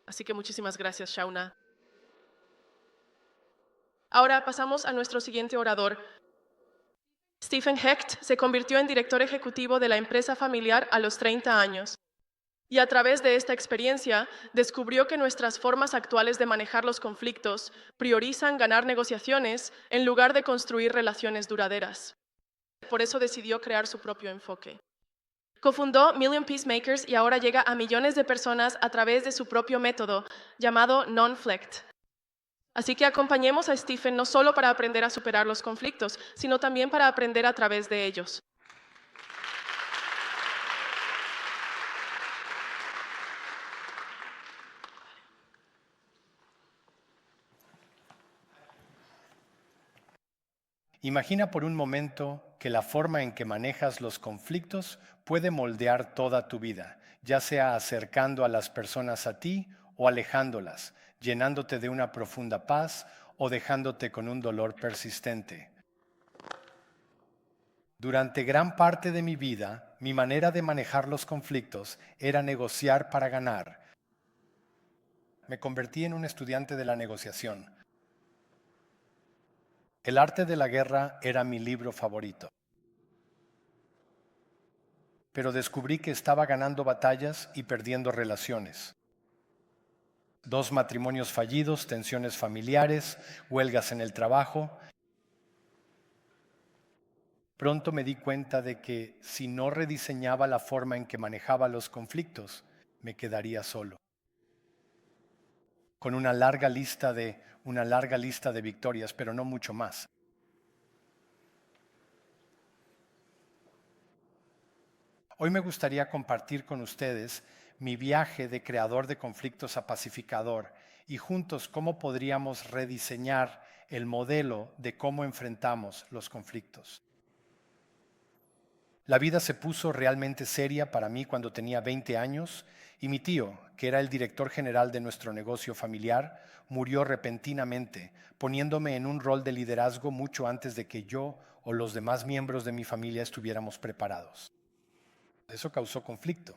Así que muchísimas gracias, Shauna. Ahora pasamos a nuestro siguiente orador. Stephen Hecht se convirtió en director ejecutivo de la empresa familiar a los 30 años. Y a través de esta experiencia, descubrió que nuestras formas actuales de manejar los conflictos priorizan ganar negociaciones en lugar de construir relaciones duraderas. Por eso decidió crear su propio enfoque. Cofundó Million Peacemakers y ahora llega a millones de personas a través de su propio método llamado Non-Flect. Así que acompañemos a Stephen no solo para aprender a superar los conflictos, sino también para aprender a través de ellos. Imagina por un momento que la forma en que manejas los conflictos puede moldear toda tu vida, ya sea acercando a las personas a ti o alejándolas, llenándote de una profunda paz o dejándote con un dolor persistente. Durante gran parte de mi vida, mi manera de manejar los conflictos era negociar para ganar. Me convertí en un estudiante de la negociación. El arte de la guerra era mi libro favorito. Pero descubrí que estaba ganando batallas y perdiendo relaciones. 2 matrimonios fallidos, tensiones familiares, huelgas en el trabajo. Pronto me di cuenta de que si no rediseñaba la forma en que manejaba los conflictos, me quedaría solo, con una larga lista de victorias, pero no mucho más. Hoy me gustaría compartir con ustedes mi viaje de creador de conflictos a pacificador y juntos cómo podríamos rediseñar el modelo de cómo enfrentamos los conflictos. La vida se puso realmente seria para mí cuando tenía 20 años y mi tío, que era el director general de nuestro negocio familiar, murió repentinamente, poniéndome en un rol de liderazgo mucho antes de que yo o los demás miembros de mi familia estuviéramos preparados. Eso causó conflicto.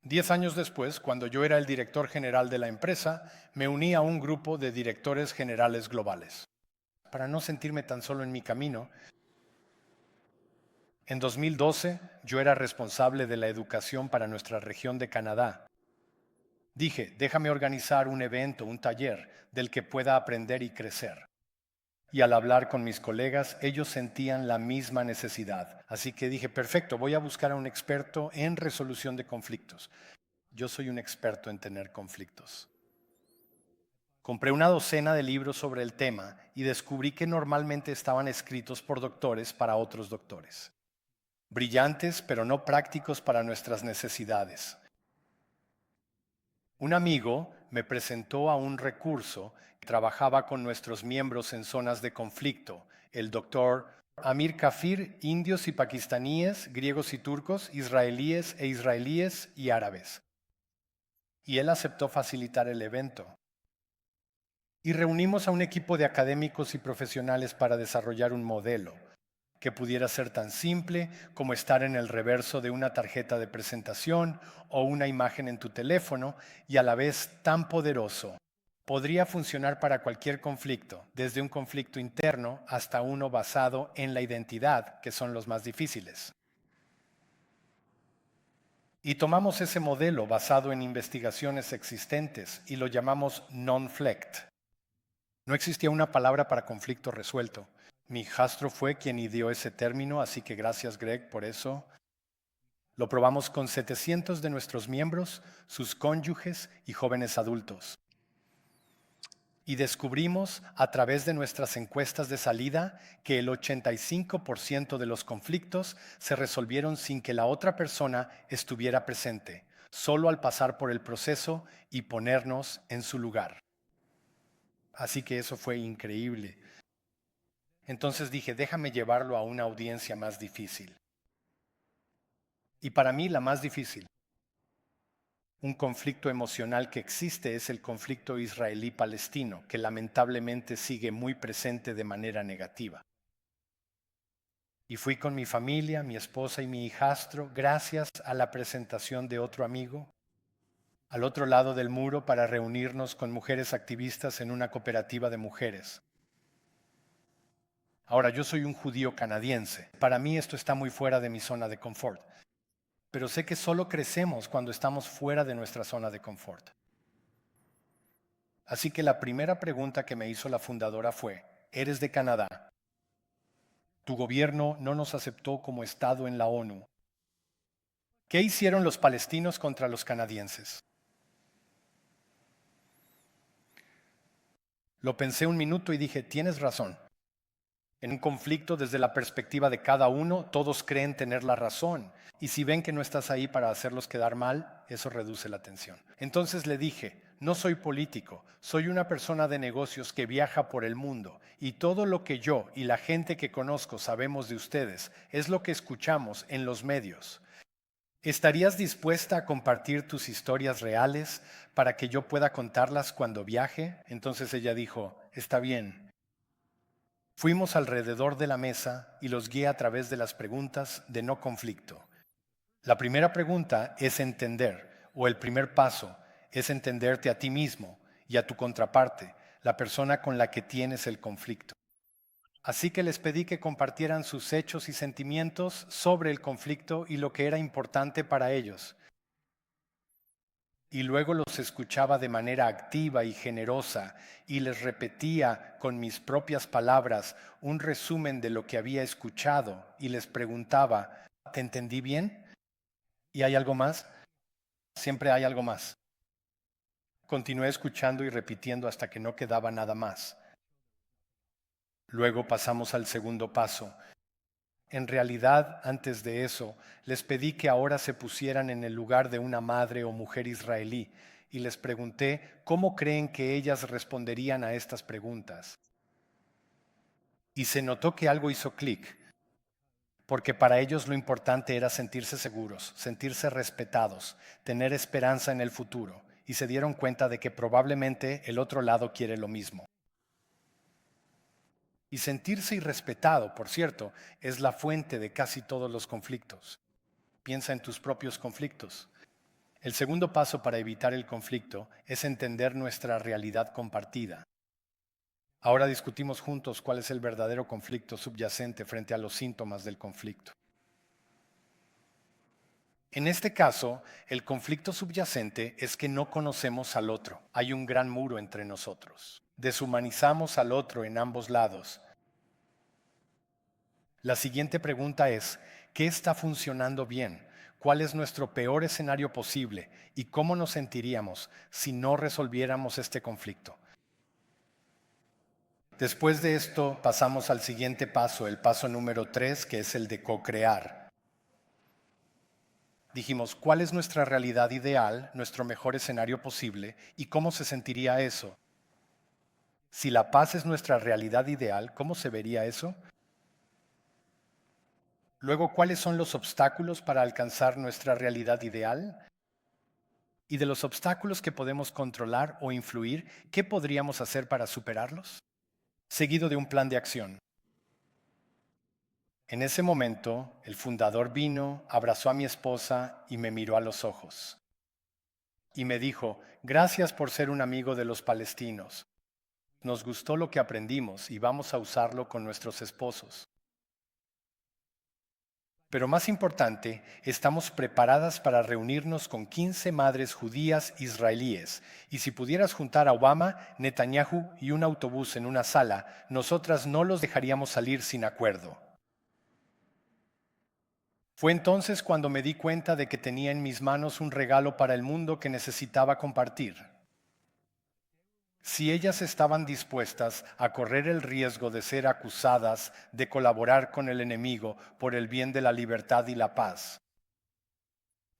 10 años después, cuando yo era el director general de la empresa, me uní a un grupo de directores generales globales. Para no sentirme tan solo en mi camino, en 2012 yo era responsable de la educación para nuestra región de Canadá. Dije, déjame organizar un evento, un taller del que pueda aprender y crecer. Y al hablar con mis colegas, ellos sentían la misma necesidad. Así que dije, perfecto, voy a buscar a un experto en resolución de conflictos. Yo soy un experto en tener conflictos. Compré una docena de libros sobre el tema y descubrí que normalmente estaban escritos por doctores para otros doctores. Brillantes, pero no prácticos para nuestras necesidades. Un amigo me presentó a un recurso que trabajaba con nuestros miembros en zonas de conflicto, el doctor Amir Kafir, indios y pakistaníes, griegos y turcos, israelíes y árabes. Y él aceptó facilitar el evento. Y reunimos a un equipo de académicos y profesionales para desarrollar un modelo que pudiera ser tan simple como estar en el reverso de una tarjeta de presentación o una imagen en tu teléfono y a la vez tan poderoso. Podría funcionar para cualquier conflicto, desde un conflicto interno hasta uno basado en la identidad, que son los más difíciles. Y tomamos ese modelo basado en investigaciones existentes y lo llamamos non-flect. No existía una palabra para conflicto resuelto. Mi hijastro fue quien ideó ese término, así que gracias Greg por eso. Lo probamos con 700 de nuestros miembros, sus cónyuges y jóvenes adultos. Y descubrimos a través de nuestras encuestas de salida que el 85% de los conflictos se resolvieron sin que la otra persona estuviera presente, solo al pasar por el proceso y ponernos en su lugar. Así que eso fue increíble. Entonces dije, déjame llevarlo a una audiencia más difícil. Y para mí la más difícil, un conflicto emocional que existe es el conflicto israelí-palestino, que lamentablemente sigue muy presente de manera negativa. Y fui con mi familia, mi esposa y mi hijastro, gracias a la presentación de otro amigo. al otro lado del muro para reunirnos con mujeres activistas en una cooperativa de mujeres. Ahora, yo soy un judío canadiense. Para mí esto está muy fuera de mi zona de confort. Pero sé que solo crecemos cuando estamos fuera de nuestra zona de confort. Así que la primera pregunta que me hizo la fundadora fue, ¿eres de Canadá? Tu gobierno no nos aceptó como Estado en la ONU. ¿Qué hicieron los palestinos contra los canadienses? Lo pensé un minuto y dije, tienes razón. En un conflicto desde la perspectiva de cada uno, todos creen tener la razón. Y si ven que no estás ahí para hacerlos quedar mal, eso reduce la tensión. Entonces le dije, no soy político, soy una persona de negocios que viaja por el mundo. Y todo lo que yo y la gente que conozco sabemos de ustedes es lo que escuchamos en los medios. ¿Estarías dispuesta a compartir tus historias reales para que yo pueda contarlas cuando viaje? Entonces ella dijo, está bien. Fuimos alrededor de la mesa y los guié a través de las preguntas de no conflicto. La primera pregunta es entender, o el primer paso es entenderte a ti mismo y a tu contraparte, la persona con la que tienes el conflicto. Así que les pedí que compartieran sus hechos y sentimientos sobre el conflicto y lo que era importante para ellos. Y luego los escuchaba de manera activa y generosa y les repetía con mis propias palabras un resumen de lo que había escuchado y les preguntaba, ¿te entendí bien? ¿Y hay algo más? Siempre hay algo más. Continué escuchando y repitiendo hasta que no quedaba nada más. Luego pasamos al segundo paso. En realidad, antes de eso, les pedí que ahora se pusieran en el lugar de una madre o mujer israelí y les pregunté cómo creen que ellas responderían a estas preguntas. Y se notó que algo hizo clic, porque para ellos lo importante era sentirse seguros, sentirse respetados, tener esperanza en el futuro, y se dieron cuenta de que probablemente el otro lado quiere lo mismo. Y sentirse irrespetado, por cierto, es la fuente de casi todos los conflictos. Piensa en tus propios conflictos. El segundo paso para evitar el conflicto es entender nuestra realidad compartida. Ahora discutimos juntos cuál es el verdadero conflicto subyacente frente a los síntomas del conflicto. En este caso, el conflicto subyacente es que no conocemos al otro. Hay un gran muro entre nosotros. Deshumanizamos al otro en ambos lados. La siguiente pregunta es, ¿qué está funcionando bien? ¿Cuál es nuestro peor escenario posible? ¿Y cómo nos sentiríamos si no resolviéramos este conflicto? Después de esto pasamos al siguiente paso, el paso número 3, que es el de co-crear. Dijimos, ¿cuál es nuestra realidad ideal, nuestro mejor escenario posible y cómo se sentiría eso? Si la paz es nuestra realidad ideal, ¿cómo se vería eso? Luego, ¿cuáles son los obstáculos para alcanzar nuestra realidad ideal? Y de los obstáculos que podemos controlar o influir, ¿qué podríamos hacer para superarlos? Seguido de un plan de acción. En ese momento, el fundador vino, abrazó a mi esposa y me miró a los ojos. Y me dijo, gracias por ser un amigo de los palestinos. Nos gustó lo que aprendimos y vamos a usarlo con nuestros esposos. Pero más importante, estamos preparadas para reunirnos con 15 madres judías israelíes. Y si pudieras juntar a Obama, Netanyahu y un autobús en una sala, nosotras no los dejaríamos salir sin acuerdo. Fue entonces cuando me di cuenta de que tenía en mis manos un regalo para el mundo que necesitaba compartir. Si ellas estaban dispuestas a correr el riesgo de ser acusadas de colaborar con el enemigo por el bien de la libertad y la paz,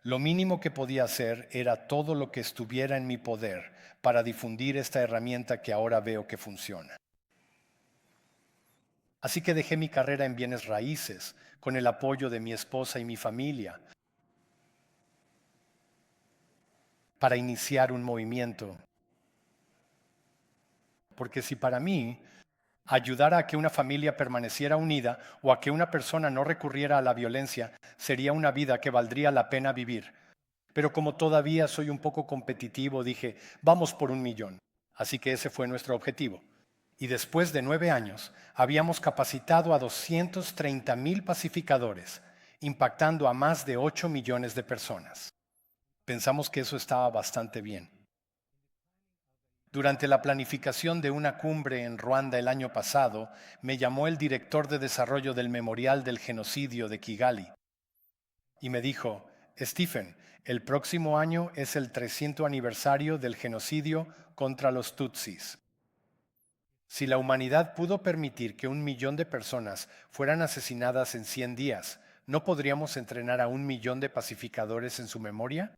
lo mínimo que podía hacer era todo lo que estuviera en mi poder para difundir esta herramienta que ahora veo que funciona. Así que dejé mi carrera en bienes raíces, con el apoyo de mi esposa y mi familia, para iniciar un movimiento. Porque si para mí ayudar a que una familia permaneciera unida o a que una persona no recurriera a la violencia sería una vida que valdría la pena vivir, Pero como todavía soy un poco competitivo, dije, vamos por 1 millón. Así que ese fue nuestro objetivo. Y después de 9 años, habíamos capacitado a 230,000 pacificadores, impactando a más de 8 millones de personas. Pensamos que eso estaba bastante bien. Durante la planificación de una cumbre en Ruanda el año pasado, me llamó el director de desarrollo del Memorial del Genocidio de Kigali y me dijo, Stephen, el próximo año es el 300 aniversario del genocidio contra los Tutsis. Si la humanidad pudo permitir que 1 millón de personas fueran asesinadas en 100 días, ¿no podríamos entrenar a 1 millón de pacificadores en su memoria?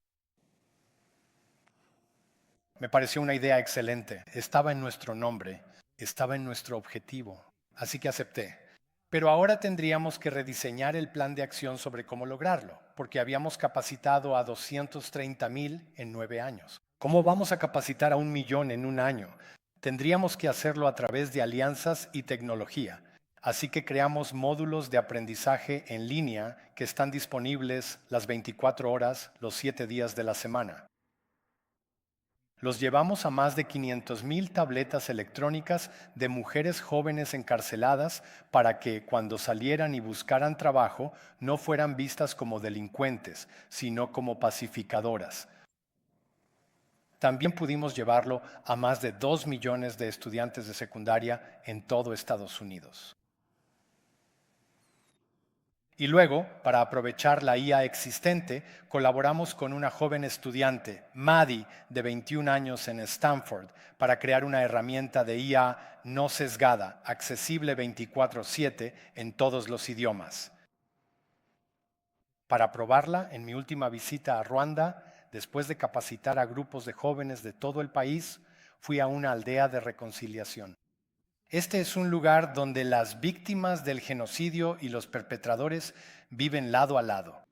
Me pareció una idea excelente. Estaba en nuestro nombre, estaba en nuestro objetivo. Así que acepté. Pero ahora tendríamos que rediseñar el plan de acción sobre cómo lograrlo, porque habíamos capacitado a 230,000 en 9 años. ¿Cómo vamos a capacitar a 1 millón en un año? Tendríamos que hacerlo a través de alianzas y tecnología. Así que creamos módulos de aprendizaje en línea que están disponibles las 24 horas, los 7 días de la semana. Los llevamos a más de 500,000 tabletas electrónicas de mujeres jóvenes encarceladas para que, cuando salieran y buscaran trabajo, no fueran vistas como delincuentes, sino como pacificadoras. También pudimos llevarlo a más de 2 millones de estudiantes de secundaria en todo Estados Unidos. Y luego, para aprovechar la IA existente, colaboramos con una joven estudiante, Maddie, de 21 años en Stanford, para crear una herramienta de IA no sesgada, accesible 24/7 en todos los idiomas. Para probarla, en mi última visita a Ruanda, después de capacitar a grupos de jóvenes de todo el país, fui a una aldea de reconciliación. Este es un lugar donde las víctimas del genocidio y los perpetradores viven lado a lado.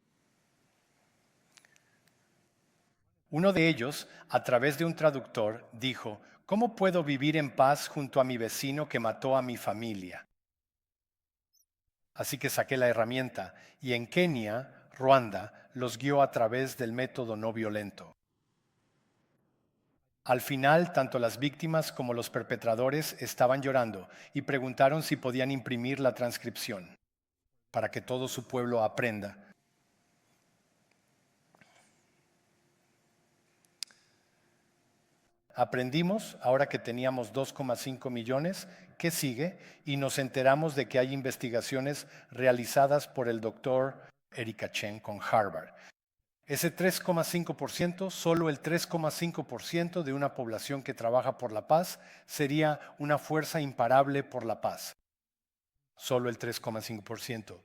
Uno de ellos, a través de un traductor, dijo, ¿cómo puedo vivir en paz junto a mi vecino que mató a mi familia? Así que saqué la herramienta y en Kenia, Ruanda, los guió a través del método no violento. Al final, tanto las víctimas como los perpetradores estaban llorando y preguntaron si podían imprimir la transcripción para que todo su pueblo aprenda. Aprendimos, ahora que teníamos 2,5 millones, qué sigue, y nos enteramos de que hay investigaciones realizadas por el doctor Erika Chen con Harvard. Ese 3,5%, solo el 3,5% de una población que trabaja por la paz, sería una fuerza imparable por la paz. Solo el 3,5%.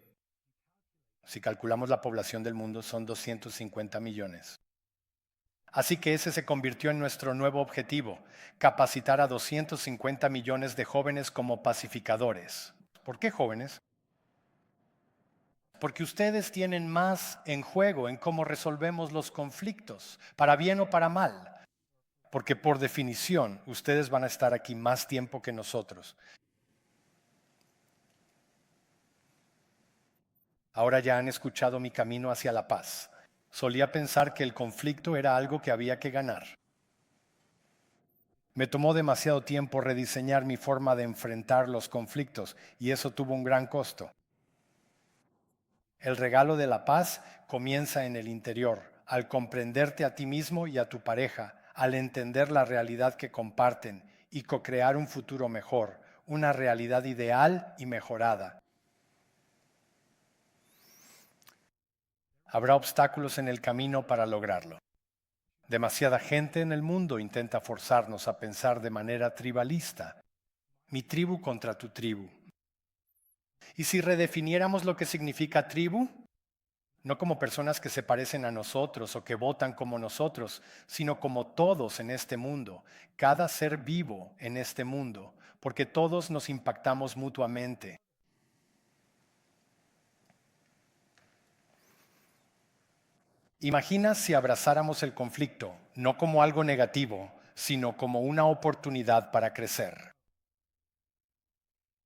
Si calculamos la población del mundo, son 250 millones. Así que ese se convirtió en nuestro nuevo objetivo, capacitar a 250 millones de jóvenes como pacificadores. ¿Por qué jóvenes? Porque ustedes tienen más en juego en cómo resolvemos los conflictos, para bien o para mal. Porque por definición, ustedes van a estar aquí más tiempo que nosotros. Ahora ya han escuchado mi camino hacia la paz. Solía pensar que el conflicto era algo que había que ganar. Me tomó demasiado tiempo rediseñar mi forma de enfrentar los conflictos y eso tuvo un gran costo. El regalo de la paz comienza en el interior, al comprenderte a ti mismo y a tu pareja, al entender la realidad que comparten y co-crear un futuro mejor, una realidad ideal y mejorada. Habrá obstáculos en el camino para lograrlo. Demasiada gente en el mundo intenta forzarnos a pensar de manera tribalista. Mi tribu contra tu tribu. ¿Y si redefiniéramos lo que significa tribu? No como personas que se parecen a nosotros o que votan como nosotros, sino como todos en este mundo, cada ser vivo en este mundo, porque todos nos impactamos mutuamente. Imagina si abrazáramos el conflicto, no como algo negativo, sino como una oportunidad para crecer.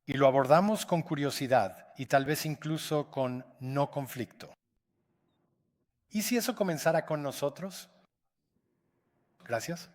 Y lo abordamos con curiosidad y tal vez incluso con no conflicto. ¿Y si eso comenzara con nosotros? Gracias.